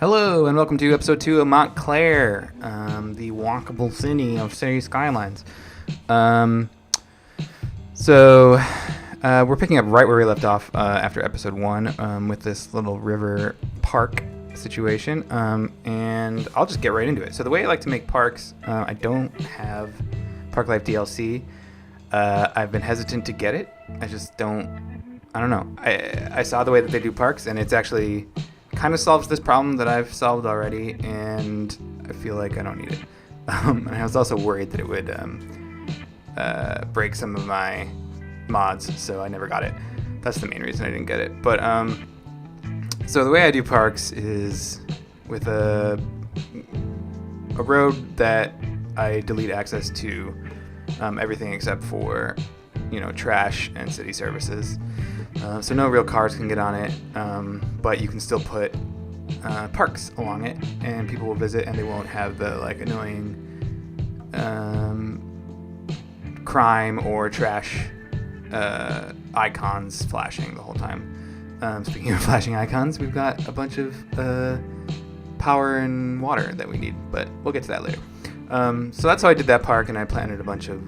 Hello, and welcome to episode 2 of Montclair, the walkable city of City Skylines. We're picking up right where we left off after episode 1 with this little river park situation, and I'll just get right into it. So the way I like to make parks, I don't have Park Life DLC. I've been hesitant to get it. I don't know. I saw the way that they do parks, and it's actually kind of solves this problem that I've solved already, and I feel like I don't need it. And I was also worried that it would break some of my mods, so I never got it. That's the main reason I didn't get it. But so the way I do parks is with a road that I delete access to everything except for trash and city services. So no real cars can get on it, but you can still put parks along it, and people will visit, and they won't have the annoying crime or trash icons flashing the whole time. Speaking of flashing icons, we've got a bunch of power and water that we need, but we'll get to that later. So that's how I did that park, and I planted a bunch of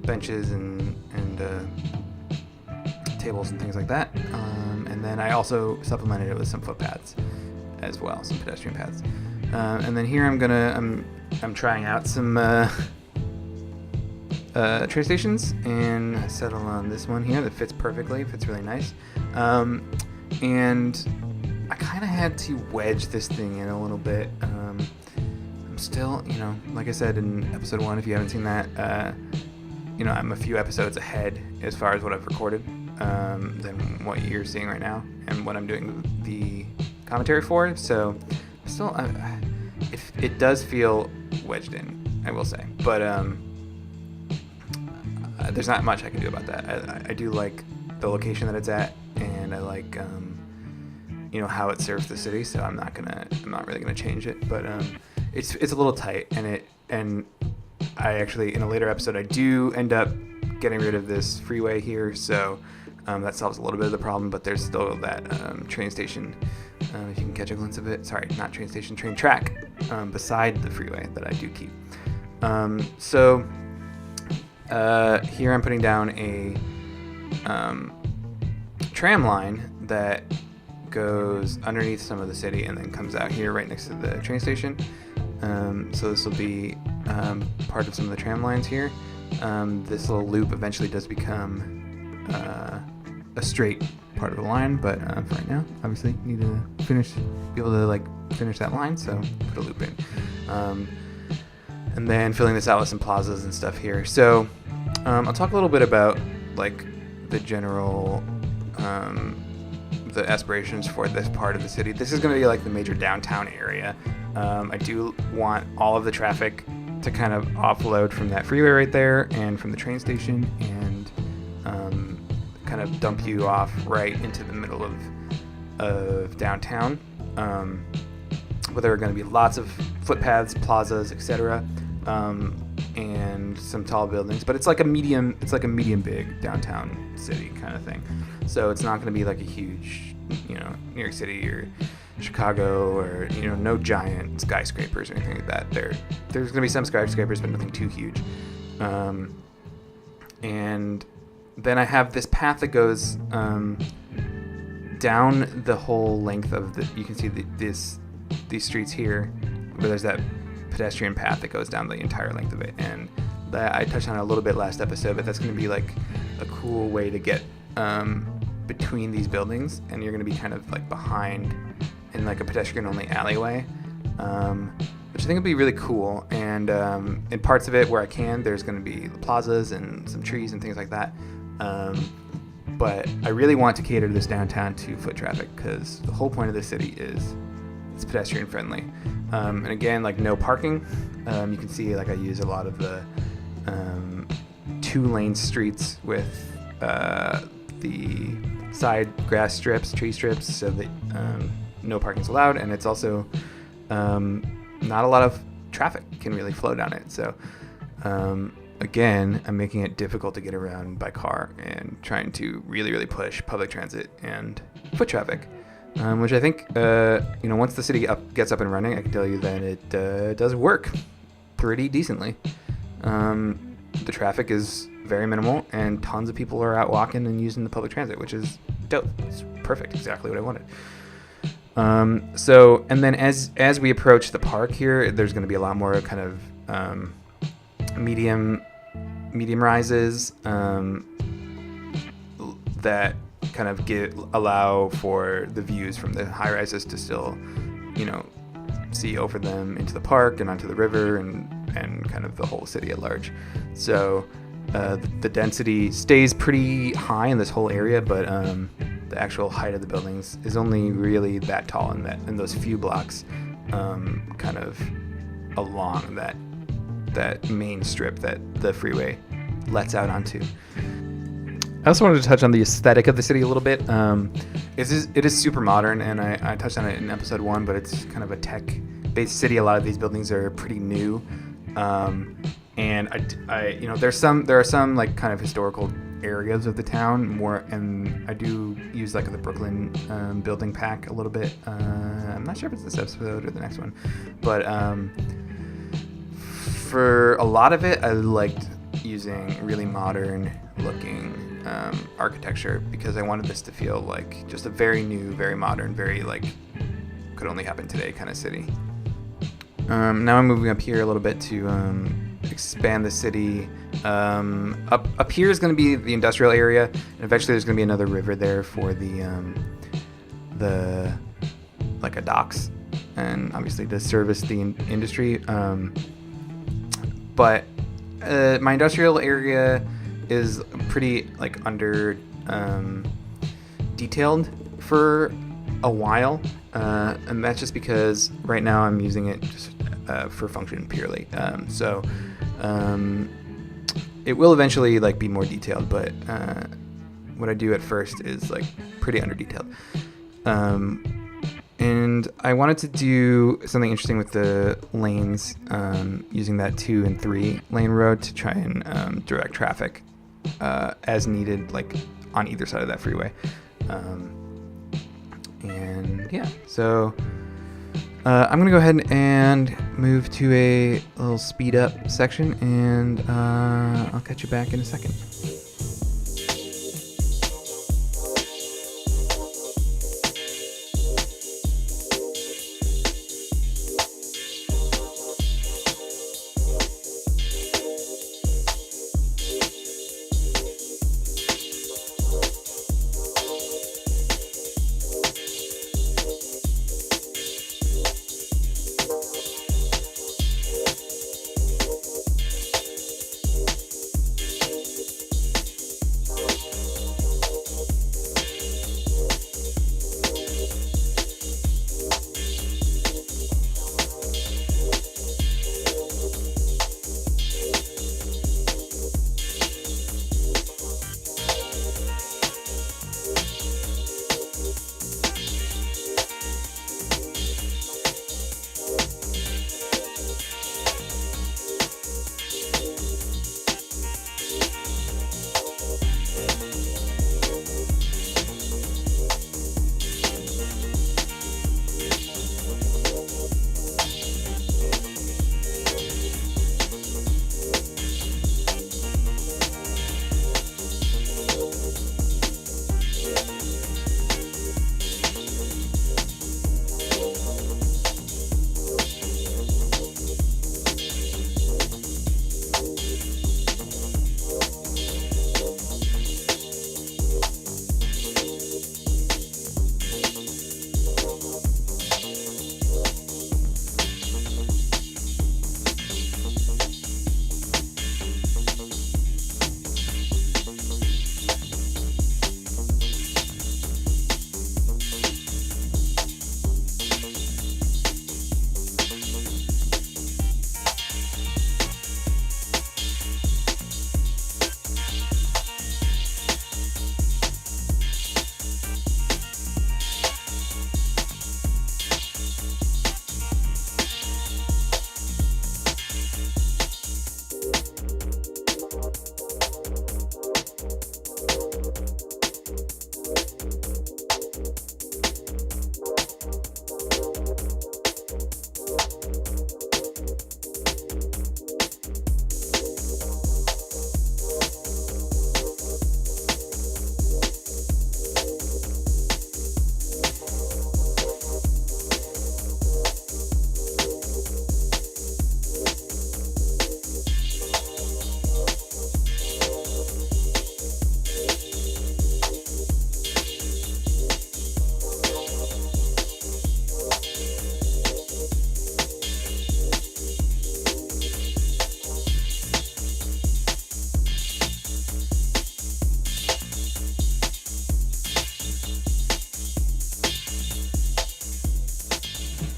benches and tables and things like that, and then I also supplemented it with some footpaths as well, some pedestrian paths. And then here I'm trying out some train stations, and I settle on this one here that fits perfectly. Fits really nice, and I kind of had to wedge this thing in a little bit. I'm still, like I said in episode 1, if you haven't seen that, I'm a few episodes ahead as far as what I've recorded than what you're seeing right now and what I'm doing the commentary for. So still, it does feel wedged in, I will say, but there's not much I can do about that. I do like the location that it's at, and I like how it serves the city. So I'm not really gonna change it, but it's a little tight, and I actually, in a later episode, I do end up getting rid of this freeway here, so that solves a little bit of the problem, but there's still that train station, if you can catch a glimpse of it. Sorry, not train station, train track beside the freeway that I do keep. So here I'm putting down a tram line that goes underneath some of the city and then comes out here right next to the train station. So this will be part of some of the tram lines here. This little loop eventually does become a straight part of the line, but for right now, obviously, need to be able to finish that line, so put a loop in. And then filling this out with some plazas and stuff here. So I'll talk a little bit about the general the aspirations for this part of the city. This is going to be the major downtown area. I do want all of the traffic to kind of offload from that freeway right there and from the train station, and kind of dump you off right into the middle of downtown. Where there are going to be lots of footpaths, plazas, etc., and some tall buildings. But it's like a medium big downtown city kind of thing. So it's not going to be like a huge, New York City or Chicago, or no giant skyscrapers or anything like that. There's going to be some skyscrapers, but nothing too huge. And then I have this path that goes down the whole length of the. You can see these streets here, where there's that pedestrian path that goes down the entire length of it, and that I touched on a little bit last episode. But that's going to be a cool way to get between these buildings, and you're going to be kind of behind in a pedestrian-only alleyway, which I think would be really cool. And in parts of it where I can, there's going to be plazas and some trees and things like that. But I really want to cater this downtown to foot traffic, because the whole point of this city is it's pedestrian friendly. And again, no parking. You can see I use a lot of the 2-lane streets with the side grass strips, tree strips, so that no parking's allowed, and it's also not a lot of traffic can really flow down it. So again, I'm making it difficult to get around by car and trying to really, really push public transit and foot traffic. which I think, once the city gets up and running, I can tell you that it does work pretty decently. The traffic is very minimal, and tons of people are out walking and using the public transit, which is dope. It's perfect, exactly what I wanted. And then as we approach the park here, there's going to be a lot more kind of medium rises that kind of allow for the views from the high rises to still, see over them into the park and onto the river and kind of the whole city at large. So the density stays pretty high in this whole area, but the actual height of the buildings is only really that tall in those few blocks, kind of along that main strip that the freeway lets out onto. I also wanted to touch on the aesthetic of the city a little bit. It is super modern, and I touched on it in episode 1, but it's kind of a tech-based city. A lot of these buildings are pretty new, and there are some like kind of historical areas of the town more, and I do use like the Brooklyn building pack a little bit. I'm not sure if it's this episode or the next one, but for a lot of it, I liked using really modern looking architecture because I wanted this to feel like just a very new, very modern, very like could only happen today kind of city. Now I'm moving up here a little bit to expand the city. Up here is going to be the industrial area, and eventually there's going to be another river there for the like a docks, and obviously to service the industry. But my industrial area is pretty like under detailed for a while, and that's just because right now I'm using it just for function purely. It will eventually like be more detailed, but what I do at first is like pretty under detailed. And I wanted to do something interesting with the lanes, using that 2 and 3 lane road to try and direct traffic as needed, like on either side of that freeway. And yeah, so I'm gonna go ahead and move to a little speed up section, and I'll catch you back in a second.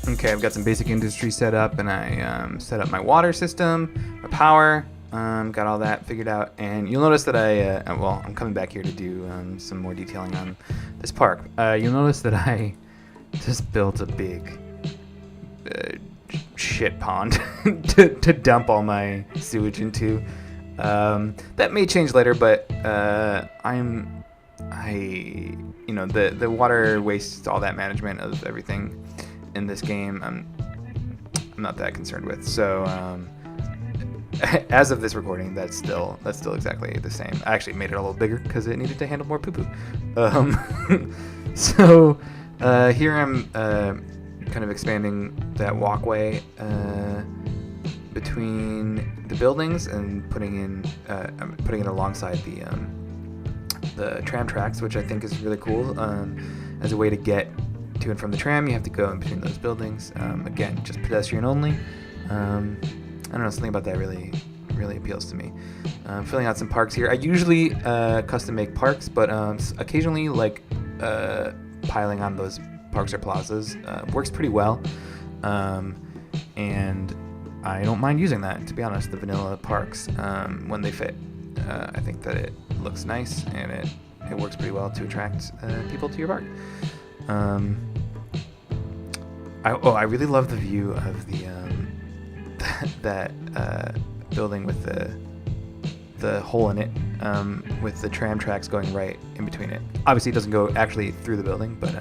Okay, I've got some basic industry set up, and I set up my water system, my power, got all that figured out. And you'll notice that I'm coming back here to do some more detailing on this park. You'll notice that I just built a big shit pond to dump all my sewage into. That may change later, but the water waste, all that management of everything in this game, I'm not that concerned with. So as of this recording, that's still exactly the same. I actually made it a little bigger because it needed to handle more poo-poo. So here I'm kind of expanding that walkway between the buildings and putting it alongside the tram tracks, which I think is really cool. As a way to get to and from the tram, you have to go in between those buildings. Again, just pedestrian only. I don't know, something about that really appeals to me. Filling out some parks here. I usually custom make parks, but occasionally piling on those parks or plazas works pretty well. And I don't mind using that, to be honest, the vanilla parks, when they fit. I think that it looks nice, and it works pretty well to attract people to your park. I really love the view of the that building with the hole in it, with the tram tracks going right in between it. Obviously, it doesn't go actually through the building, but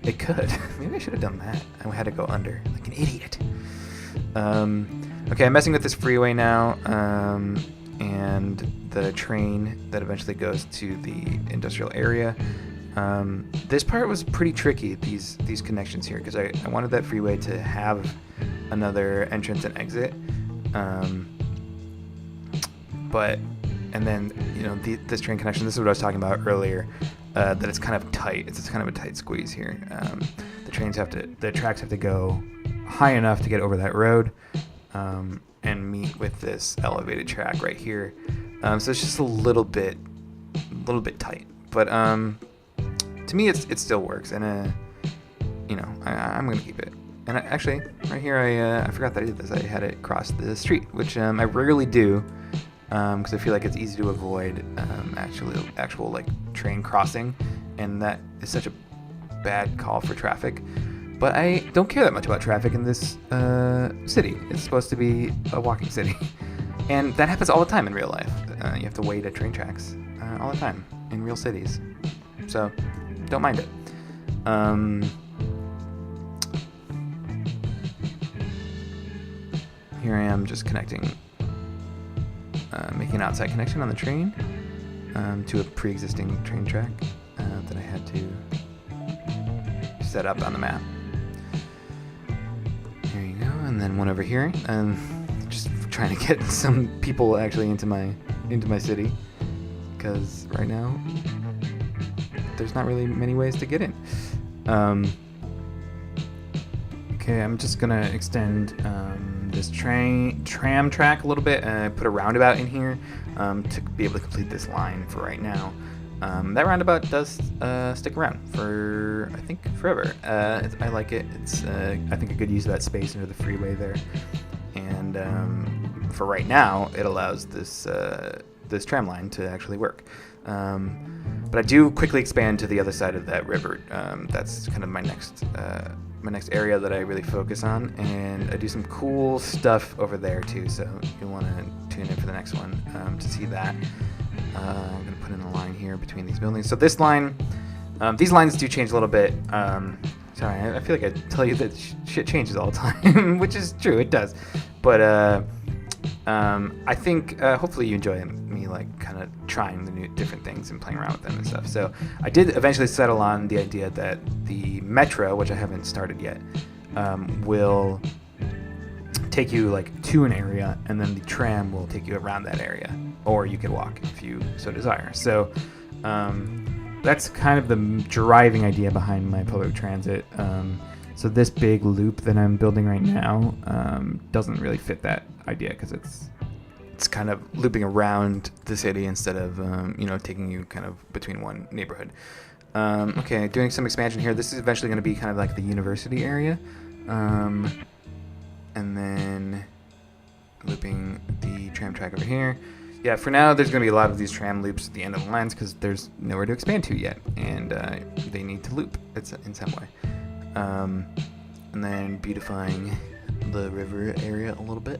it could. Maybe I should have done that. I had to go under, like an idiot. Okay, I'm messing with this freeway now, and the train that eventually goes to the industrial area. This part was pretty tricky, these connections here, because I wanted that freeway to have another entrance and exit. This train connection, this is what I was talking about earlier, that it's kind of tight. It's kind of a tight squeeze here. The tracks have to go high enough to get over that road, and meet with this elevated track right here. So it's just a little bit tight, but to me it still works, and I'm gonna keep it. And actually, right here, I forgot that I did this. I had it cross the street, which I rarely do, because I feel like it's easy to avoid actual like train crossing, and that is such a bad call for traffic. But I don't care that much about traffic in this city. It's supposed to be a walking city, and that happens all the time in real life. You have to wait at train tracks all the time in real cities, so don't mind it. Here I am just connecting, making an outside connection on the train to a pre-existing train track that I had to set up on the map. There you go, and then one over here, just trying to get some people actually into my city, because right now there's not really many ways to get in. Okay, I'm just gonna extend this tram track a little bit, and I put a roundabout in here to be able to complete this line for right now. That roundabout does stick around for, I think, forever. I like it. It's I think a good use of that space under the freeway there, and for right now it allows this tram line to actually work. But I do quickly expand to the other side of that river. That's kind of my next area that I really focus on, and I do some cool stuff over there too, so you'll want to tune in for the next one to see that. I'm going to put in a line here between these buildings. So this line, these lines do change a little bit. Sorry, I feel like I tell you that shit changes all the time, which is true, it does. But I think hopefully you enjoy me like kind of trying the new different things and playing around with them and stuff. So I did eventually settle on the idea that the metro, which I haven't started yet, will take you like to an area, and then the tram will take you around that area, or you can walk if you so desire. So that's kind of the driving idea behind my public transit. So this big loop that I'm building right now doesn't really fit that idea, because it's kind of looping around the city instead of taking you kind of between one neighborhood. Okay, doing some expansion here. This is eventually going to be kind of like the university area. And then looping the tram track over here. Yeah, for now, there's going to be a lot of these tram loops at the end of the lines because there's nowhere to expand to yet, and they need to loop in some way. And then beautifying the river area a little bit.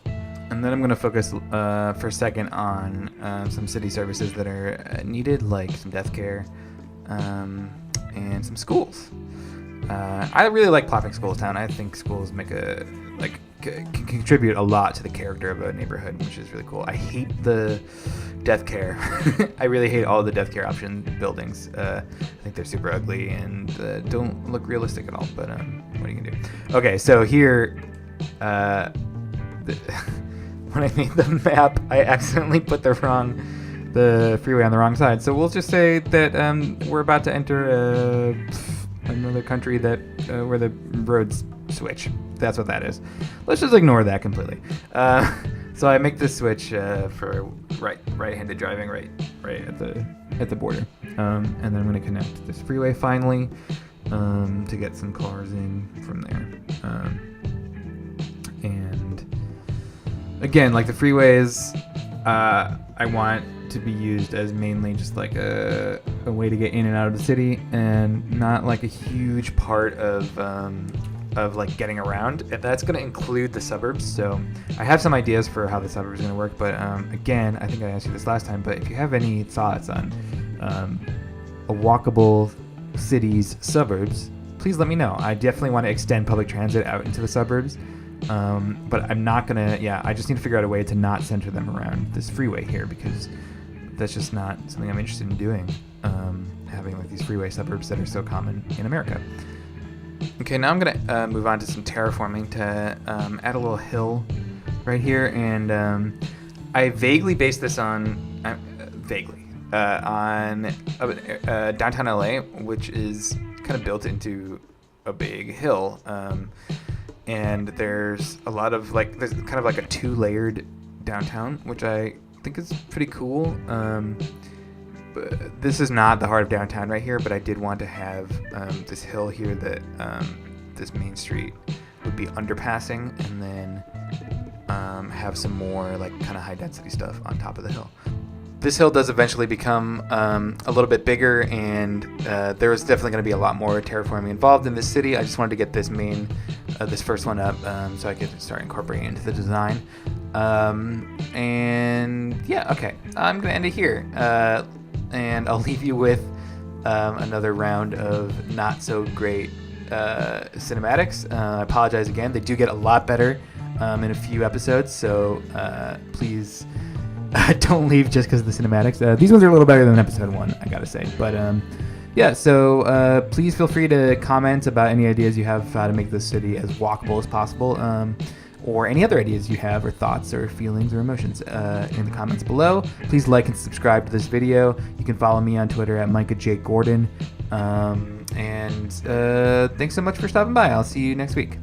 And then I'm going to focus for a second on some city services that are needed, like some death care and some schools. I really like plopping schools down. I think schools make can contribute a lot to the character of a neighborhood, which is really cool. I hate the death care. I really hate all the death care option buildings. I think they're super ugly and don't look realistic at all, but what are you gonna do? Okay, so here, when I made the map, I accidentally put the freeway on the wrong side. So we'll just say that we're about to enter another country that where the roads switch. That's what that is. Let's just ignore that completely. So I make this switch for right-handed driving right at the border, and then I'm going to connect this freeway finally to get some cars in from there. And again, like the freeways, I want to be used as mainly just like a way to get in and out of the city, and not like a huge part of like getting around. That's going to include the suburbs. So I have some ideas for how the suburbs are going to work, but again, I think I asked you this last time, but if you have any thoughts on a walkable city's suburbs, please let me know. I definitely want to extend public transit out into the suburbs, but I'm not gonna. Yeah, I just need to figure out a way to not center them around this freeway here, because that's just not something I'm interested in doing. Having like these freeway suburbs that are so common in America. Okay, now I'm gonna move on to some terraforming to add a little hill right here, and I vaguely based this on downtown LA, which is kind of built into a big hill, and there's a lot of there's kind of like a 2-layered downtown, which I think is pretty cool. But this is not the heart of downtown right here, but I did want to have this hill here that this main street would be underpassing, and then have some more like kind of high density stuff on top of the hill. This hill does eventually become a little bit bigger, and there is definitely going to be a lot more terraforming involved in this city. I just wanted to get this this first one up so I could start incorporating it into the design. And yeah, okay, I'm going to end it here. And I'll leave you with another round of not so great cinematics. I apologize again. They do get a lot better in a few episodes, so please don't leave just because of the cinematics. These ones are a little better than episode 1, I gotta say. But yeah, so please feel free to comment about any ideas you have of how to make this city as walkable as possible. Or any other ideas you have, or thoughts, or feelings, or emotions in the comments below. Please like and subscribe to this video. You can follow me on Twitter at Micah J. Gordon. And thanks so much for stopping by. I'll see you next week.